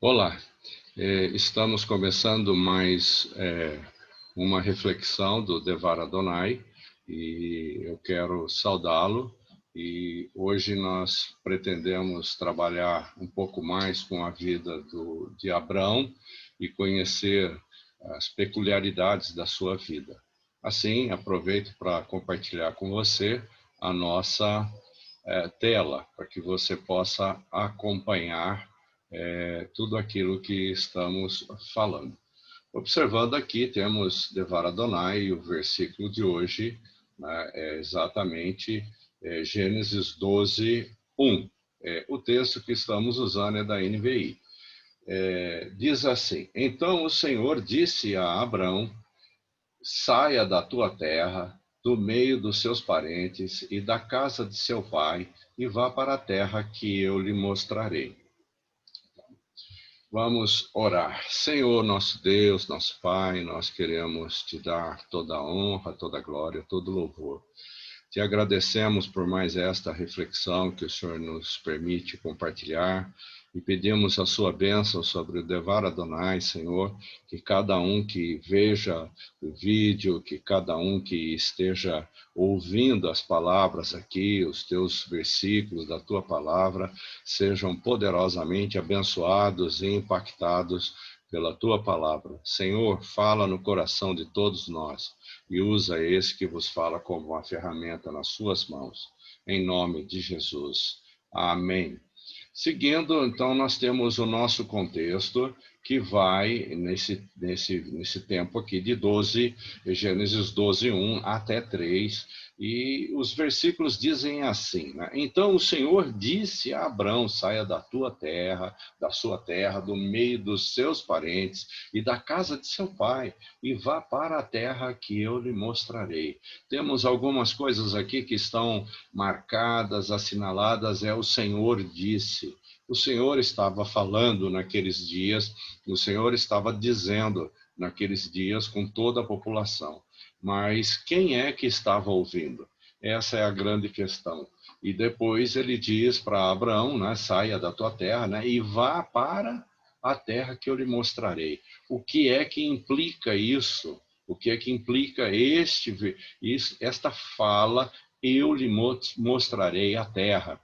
Olá, estamos começando mais uma reflexão do Devar Adonai e eu quero saudá-lo. E hoje nós pretendemos trabalhar um pouco mais com a vida de Abrão e conhecer as peculiaridades da sua vida. Assim, aproveito para compartilhar com você a nossa tela, para que você possa acompanhar tudo aquilo que estamos falando. Observando aqui, temos Devar Adonai, e o versículo de hoje, né, é exatamente Gênesis 12, 1. O texto que estamos usando é da NVI. Diz assim: Então o Senhor disse a Abrão: saia da tua terra, do meio dos seus parentes e da casa de seu pai, e vá para a terra que eu lhe mostrarei. Vamos orar. Senhor, nosso Deus, nosso Pai, nós queremos te dar toda a honra, toda a glória, todo o louvor. Te agradecemos por mais esta reflexão que o Senhor nos permite compartilhar e pedimos a sua bênção sobre o Devar Adonai, Senhor, que cada um que veja o vídeo, que cada um que esteja ouvindo as palavras aqui, os teus versículos da tua palavra, sejam poderosamente abençoados e impactados pela tua palavra. Senhor, fala no coração de todos nós e usa esse que vos fala como uma ferramenta nas suas mãos. Em nome de Jesus. Amém. Seguindo, então, nós temos o nosso contexto, que vai nesse tempo aqui de Gênesis 12, 1 até 3, e os versículos dizem assim, né? Então o Senhor disse a Abrão: saia da tua terra, da sua terra, do meio dos seus parentes e da casa de seu pai, e vá para a terra que eu lhe mostrarei. Temos algumas coisas aqui que estão marcadas, assinaladas, o Senhor disse. O Senhor estava falando naqueles dias, o Senhor estava dizendo naqueles dias com toda a população. Mas quem é que estava ouvindo? Essa é a grande questão. E depois ele diz para Abraão, né, saia da tua terra, né, e vá para a terra que eu lhe mostrarei. O que é que implica isso? O que é que implica esta fala? Eu lhe mostrarei a terra.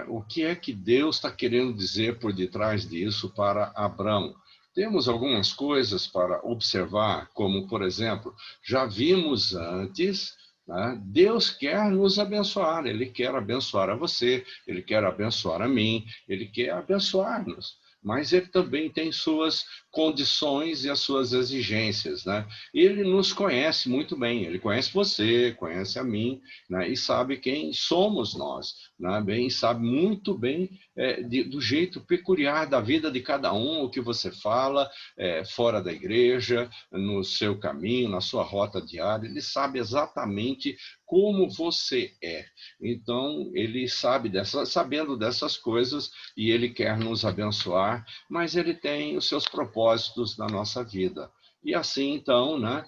O que é que Deus está querendo dizer por detrás disso para Abrão? Temos algumas coisas para observar, como, por exemplo, já vimos antes, né? Deus quer nos abençoar, Ele quer abençoar a você, Ele quer abençoar a mim, Ele quer abençoar-nos. Mas Ele também tem suas condições e as suas exigências, né? Ele nos conhece muito bem, Ele conhece você, conhece a mim, né? E sabe quem somos nós, né? Bem, sabe muito bem do jeito peculiar da vida de cada um, o que você fala fora da igreja, no seu caminho, na sua rota diária. Ele sabe exatamente como você é. Então, ele sabendo dessas coisas, e ele quer nos abençoar, mas ele tem os seus propósitos na nossa vida. E assim, então, né,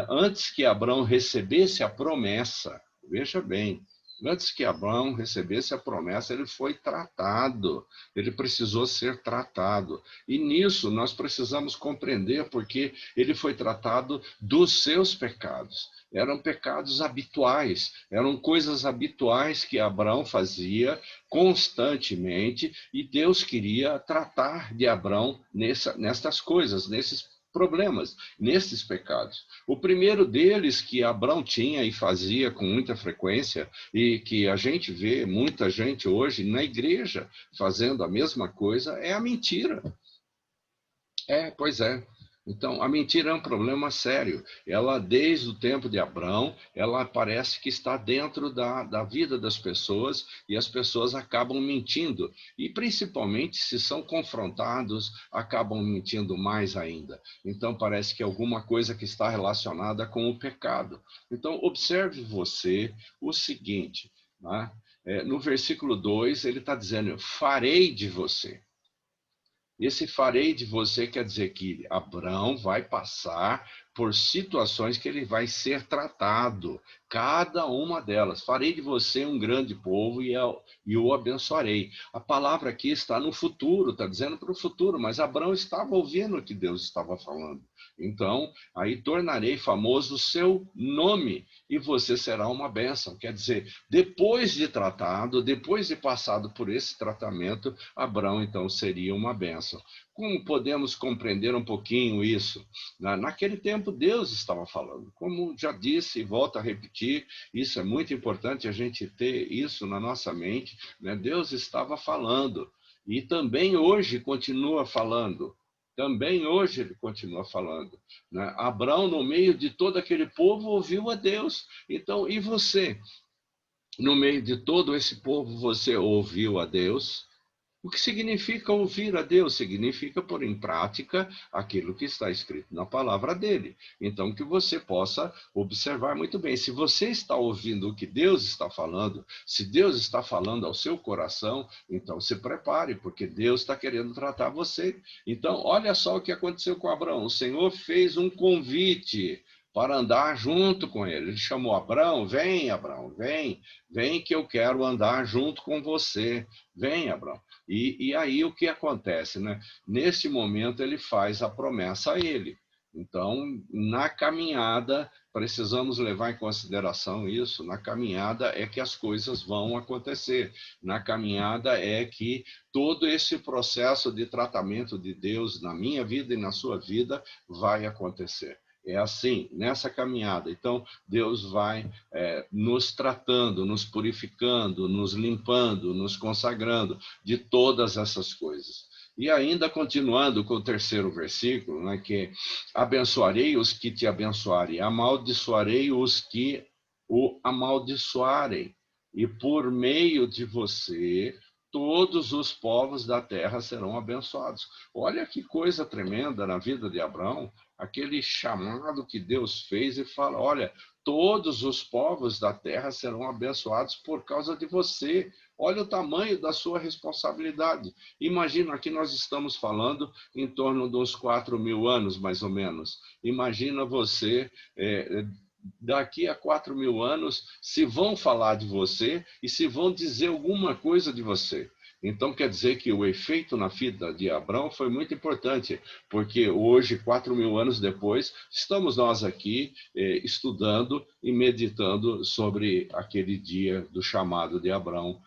antes que Abraão recebesse a promessa, veja bem, antes que Abraão recebesse a promessa, ele foi tratado, ele precisou ser tratado. E nisso nós precisamos compreender porque ele foi tratado dos seus pecados. Eram pecados habituais, eram coisas habituais que Abraão fazia constantemente, e Deus queria tratar de Abraão nestas coisas, nesses problemas, nesses pecados. O primeiro deles que Abraão tinha e fazia com muita frequência, e que a gente vê muita gente hoje na igreja fazendo a mesma coisa, é a mentira. Pois é. Então, a mentira é um problema sério. Ela, desde o tempo de Abraão, ela parece que está dentro da vida das pessoas, e as pessoas acabam mentindo. E, principalmente, se são confrontados, acabam mentindo mais ainda. Então, parece que é alguma coisa que está relacionada com o pecado. Então, observe você o seguinte, né? No versículo 2, ele está dizendo: farei de você. Esse farei de você quer dizer que Abraão vai passar por situações que ele vai ser tratado, cada uma delas. Farei de você um grande povo e o abençoarei. A palavra aqui está no futuro, está dizendo para o futuro, mas Abraão estava ouvindo o que Deus estava falando. Então, aí tornarei famoso o seu nome e você será uma bênção. Quer dizer, depois de tratado, depois de passado por esse tratamento, Abraão então seria uma bênção. Como podemos compreender um pouquinho isso? Naquele tempo, Deus estava falando. Como já disse e volto a repetir, isso é muito importante a gente ter isso na nossa mente, né? Deus estava falando. E também hoje continua falando. Também hoje ele continua falando, né? Abraão, no meio de todo aquele povo, ouviu a Deus. Então, e você? No meio de todo esse povo, você ouviu a Deus? O que significa ouvir a Deus? Significa pôr em prática aquilo que está escrito na palavra dele. Então, que você possa observar muito bem. Se você está ouvindo o que Deus está falando, se Deus está falando ao seu coração, então se prepare, porque Deus está querendo tratar você. Então, olha só o que aconteceu com Abraão. O Senhor fez um convite para andar junto com ele. Ele chamou Abraão, vem que eu quero andar junto com você. Vem, Abraão. E aí o que acontece, né? Nesse momento ele faz a promessa a ele. Então, na caminhada, precisamos levar em consideração isso. Na caminhada é que as coisas vão acontecer. Na caminhada é que todo esse processo de tratamento de Deus na minha vida e na sua vida vai acontecer. É assim, nessa caminhada. Então, Deus vai nos tratando, nos purificando, nos limpando, nos consagrando de todas essas coisas. E ainda continuando com o terceiro versículo, né, que abençoarei os que te abençoarem, amaldiçoarei os que o amaldiçoarem, e por meio de você todos os povos da terra serão abençoados. Olha que coisa tremenda na vida de Abraão, aquele chamado que Deus fez e fala, olha, todos os povos da terra serão abençoados por causa de você. Olha o tamanho da sua responsabilidade. Imagina, aqui nós estamos falando em torno de uns 4.000 anos, mais ou menos. Imagina você, daqui a 4.000 anos, se vão falar de você e se vão dizer alguma coisa de você. Então, quer dizer que o efeito na vida de Abraão foi muito importante, porque hoje, 4.000 anos depois, estamos nós aqui estudando e meditando sobre aquele dia do chamado de Abraão.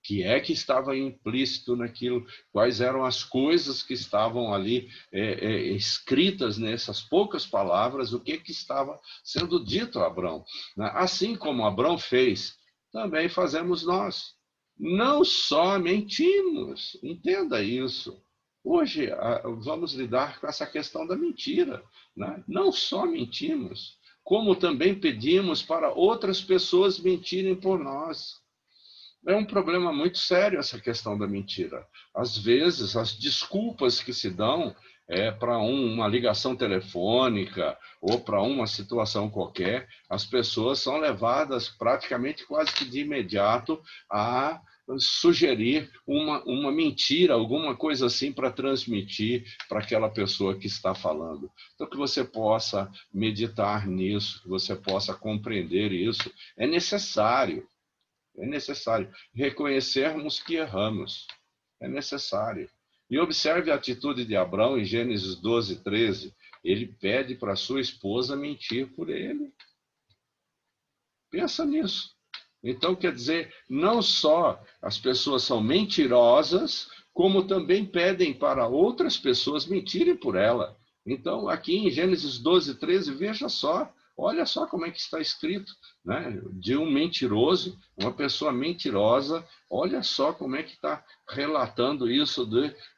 Que é que estava implícito naquilo, quais eram as coisas que estavam ali escritas nessas poucas palavras, o que estava sendo dito a Abraão. Assim como Abraão fez, também fazemos nós. Não só mentimos, entenda isso. Hoje vamos lidar com essa questão da mentira, né? Não só mentimos, como também pedimos para outras pessoas mentirem por nós. É um problema muito sério essa questão da mentira. Às vezes, as desculpas que se dão para uma ligação telefônica ou para uma situação qualquer, as pessoas são levadas praticamente quase que de imediato a sugerir uma mentira, alguma coisa assim para transmitir para aquela pessoa que está falando. Então, que você possa meditar nisso, que você possa compreender isso, é necessário. É necessário reconhecermos que erramos. É necessário. E observe a atitude de Abraão em Gênesis 12, 13. Ele pede para sua esposa mentir por ele. Pensa nisso. Então, quer dizer, não só as pessoas são mentirosas, como também pedem para outras pessoas mentirem por ela. Então, aqui em Gênesis 12, 13, veja só, olha só como é que está escrito, né? De um mentiroso, uma pessoa mentirosa, olha só como é que está relatando isso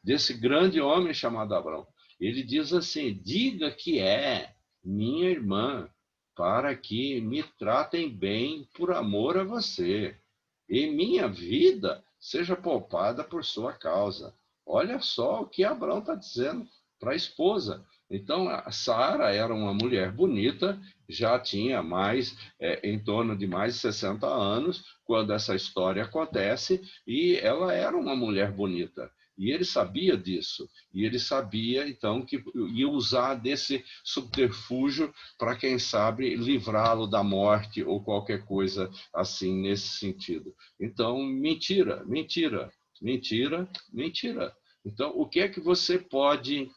desse grande homem chamado Abraão. Ele diz assim, diga que é minha irmã, para que me tratem bem por amor a você, e minha vida seja poupada por sua causa. Olha só o que Abraão está dizendo para a esposa. Então, a Sara era uma mulher bonita, já tinha em torno de mais de 60 anos, quando essa história acontece, e ela era uma mulher bonita. E ele sabia disso, e ele sabia, então, que ia usar desse subterfúgio para, quem sabe, livrá-lo da morte ou qualquer coisa assim nesse sentido. Então, mentira, mentira, mentira, mentira. Então, o que é que você pode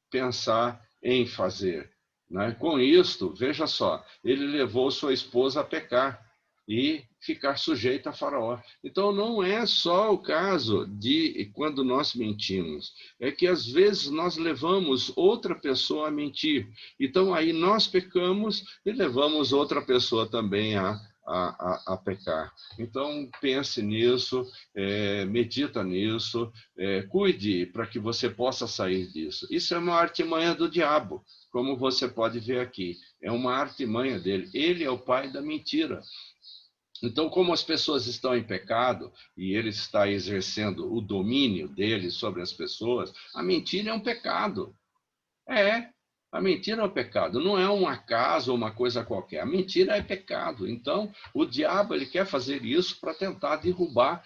pensar em fazer, né? Com isto, veja só, ele levou sua esposa a pecar e ficar sujeita a Faraó. Então, não é só o caso de quando nós mentimos, é que às vezes nós levamos outra pessoa a mentir. Então, aí nós pecamos e levamos outra pessoa também a pecar. Então, pense nisso, medita nisso, cuide para que você possa sair disso. Isso é uma artimanha do diabo, como você pode ver aqui. É uma artimanha dele. Ele é o pai da mentira. Então, como as pessoas estão em pecado e ele está exercendo o domínio dele sobre as pessoas, a mentira é um pecado. É, a mentira é um pecado, não é um acaso ou uma coisa qualquer. A mentira é pecado. Então, o diabo ele quer fazer isso para tentar derrubar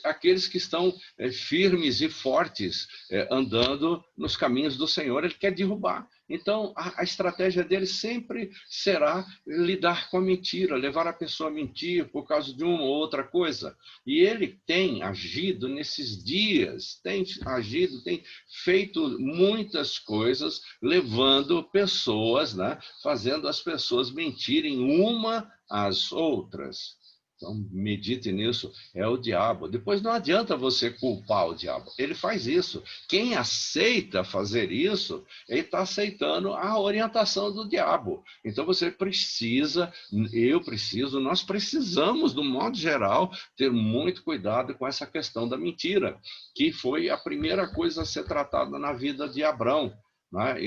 aqueles que estão firmes e fortes, andando nos caminhos do Senhor. Ele quer derrubar. Então, a estratégia dele sempre será lidar com a mentira, levar a pessoa a mentir por causa de uma ou outra coisa. E ele tem agido nesses dias, tem agido, tem feito muitas coisas, levando pessoas, né, fazendo as pessoas mentirem uma às outras. Então, medite nisso, é o diabo. Depois não adianta você culpar o diabo, ele faz isso. Quem aceita fazer isso, ele está aceitando a orientação do diabo. Então você precisa, eu preciso, nós precisamos, do modo geral, ter muito cuidado com essa questão da mentira, que foi a primeira coisa a ser tratada na vida de Abrão. Né?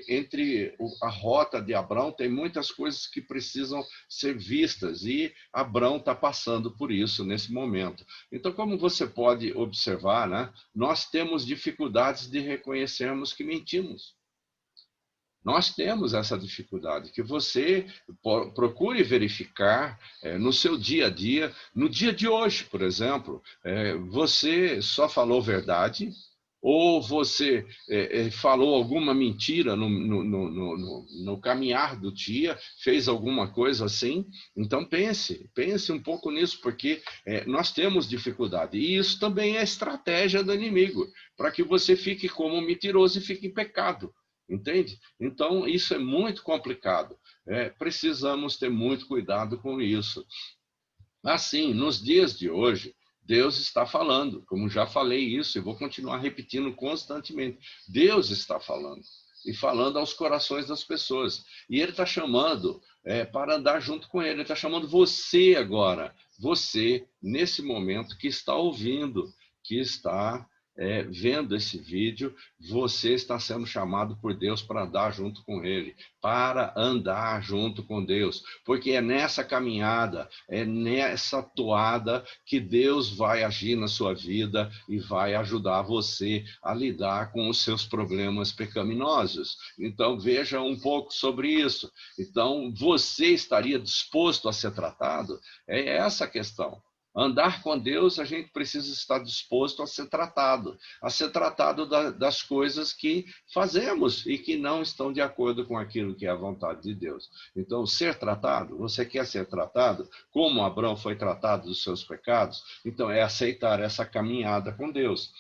Entre a rota de Abrão tem muitas coisas que precisam ser vistas e Abrão está passando por isso nesse momento. Então, como você pode observar, né, nós temos dificuldades de reconhecermos que mentimos. Nós temos essa dificuldade, que você procure verificar no seu dia a dia, no dia de hoje, por exemplo, você só falou verdade, ou você falou alguma mentira no caminhar do dia, fez alguma coisa assim. Então pense um pouco nisso, porque nós temos dificuldade. E isso também é estratégia do inimigo, para que você fique como um mentiroso e fique em pecado. Entende? Então, isso é muito complicado. Precisamos ter muito cuidado com isso. Assim, nos dias de hoje, Deus está falando, como já falei isso, e vou continuar repetindo constantemente. Deus está falando, e falando aos corações das pessoas. E Ele está chamando para andar junto com Ele. Ele está chamando você agora, você, nesse momento, que está ouvindo, que está vendo esse vídeo, você está sendo chamado por Deus para andar junto com Ele, para andar junto com Deus, porque é nessa caminhada, é nessa toada que Deus vai agir na sua vida e vai ajudar você a lidar com os seus problemas pecaminosos. Então, veja um pouco sobre isso. Então, você estaria disposto a ser tratado? É essa a questão. Andar com Deus, a gente precisa estar disposto a ser tratado das coisas que fazemos e que não estão de acordo com aquilo que é a vontade de Deus. Então, ser tratado, você quer ser tratado como Abrão foi tratado dos seus pecados? Então, é aceitar essa caminhada com Deus.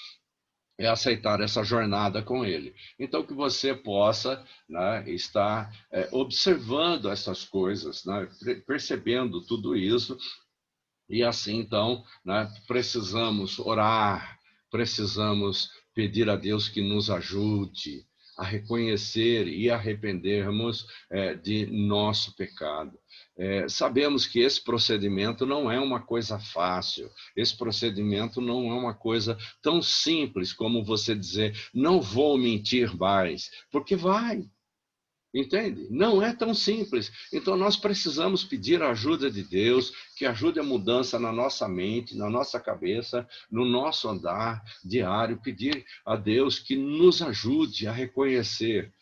É aceitar essa jornada com Ele. Então, que você possa, né, estar observando essas coisas, né, percebendo tudo isso. E assim, então, né, precisamos orar, precisamos pedir a Deus que nos ajude a reconhecer e arrependermos de nosso pecado. Sabemos que esse procedimento não é uma coisa fácil, esse procedimento não é uma coisa tão simples como você dizer, não vou mentir mais, porque vai. Entende? Não é tão simples. Então, nós precisamos pedir a ajuda de Deus, que ajude a mudança na nossa mente, na nossa cabeça, no nosso andar diário. Pedir a Deus que nos ajude a reconhecer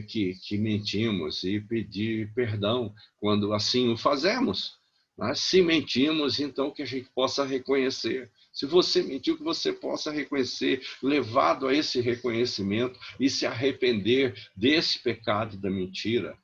que mentimos e pedir perdão quando assim o fazemos. Mas se mentimos, então que a gente possa reconhecer. Se você mentiu, que você possa reconhecer, levado a esse reconhecimento e se arrepender desse pecado da mentira.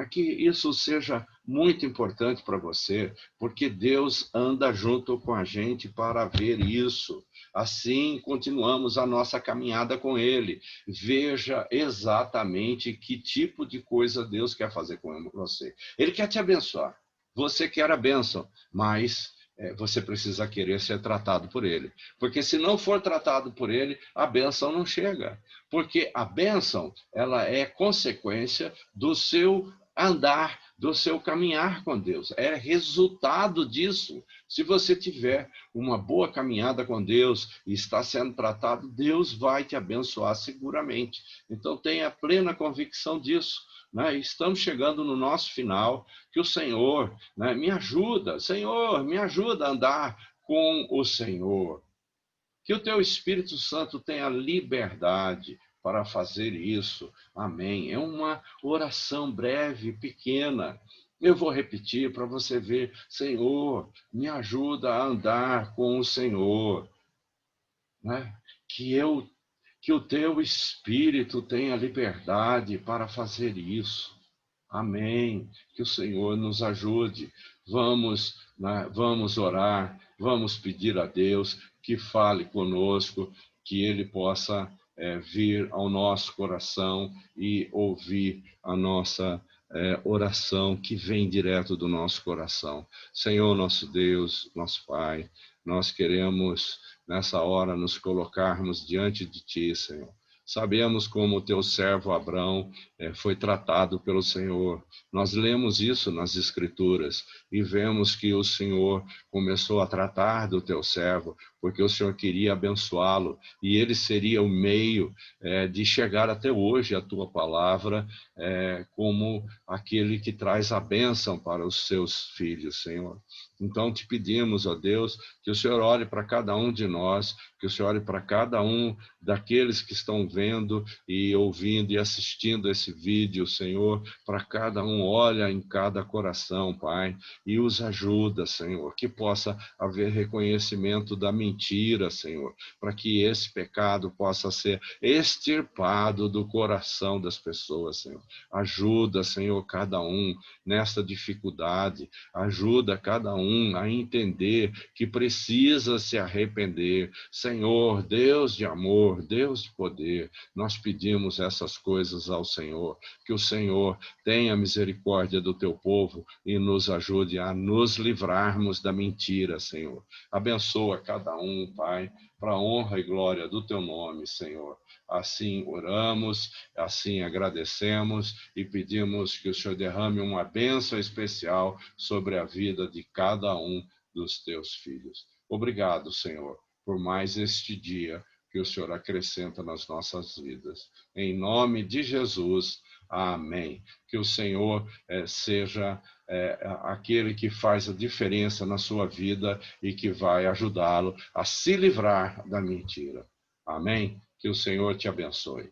Que isso seja muito importante para você, porque Deus anda junto com a gente para ver isso. Assim, continuamos a nossa caminhada com Ele. Veja exatamente que tipo de coisa Deus quer fazer com você. Ele quer te abençoar. Você quer a bênção, mas você precisa querer ser tratado por Ele. Porque se não for tratado por Ele, a bênção não chega. Porque a bênção, ela é consequência do seu andar, do seu caminhar com Deus. É resultado disso. Se você tiver uma boa caminhada com Deus e está sendo tratado, Deus vai te abençoar seguramente. Então tenha plena convicção disso. Estamos chegando no nosso final, que o Senhor me ajuda, Senhor, me ajuda a andar com o Senhor. Que o teu Espírito Santo tenha liberdade para fazer isso. Amém. É uma oração breve, pequena. Eu vou repetir para você ver. Senhor, me ajuda a andar com o Senhor. Que o teu Espírito tenha liberdade para fazer isso. Amém. Que o Senhor nos ajude. Vamos orar, vamos pedir a Deus que fale conosco, que Ele possa vir ao nosso coração e ouvir a nossa oração que vem direto do nosso coração. Senhor, nosso Deus, nosso Pai, nós queremos nessa hora nos colocarmos diante de Ti, Senhor. Sabemos como o teu servo Abrão foi tratado pelo Senhor. Nós lemos isso nas Escrituras e vemos que o Senhor começou a tratar do teu servo, porque o Senhor queria abençoá-lo e ele seria o meio de chegar até hoje a tua palavra como aquele que traz a bênção para os seus filhos, Senhor. Então te pedimos, ó Deus, que o Senhor olhe para cada um de nós, que o Senhor olhe para cada um daqueles que estão vendo e ouvindo e assistindo esse vídeo, Senhor, para cada um, olha em cada coração, Pai, e os ajuda, Senhor, que possa haver reconhecimento da mentira, Senhor, para que esse pecado possa ser extirpado do coração das pessoas, Senhor. Ajuda, Senhor, cada um nesta dificuldade, ajuda cada um a entender que precisa se arrepender. Senhor, Deus de amor, Deus de poder, nós pedimos essas coisas ao Senhor, que o Senhor tenha misericórdia do teu povo e nos ajude a nos livrarmos da mentira, Senhor. Abençoa cada um, Pai, para a honra e glória do teu nome, Senhor. Assim oramos, assim agradecemos e pedimos que o Senhor derrame uma bênção especial sobre a vida de cada um dos teus filhos. Obrigado, Senhor, por mais este dia que o Senhor acrescenta nas nossas vidas. Em nome de Jesus, amém. Que o Senhor seja aquele que faz a diferença na sua vida e que vai ajudá-lo a se livrar da mentira. Amém? Que o Senhor te abençoe.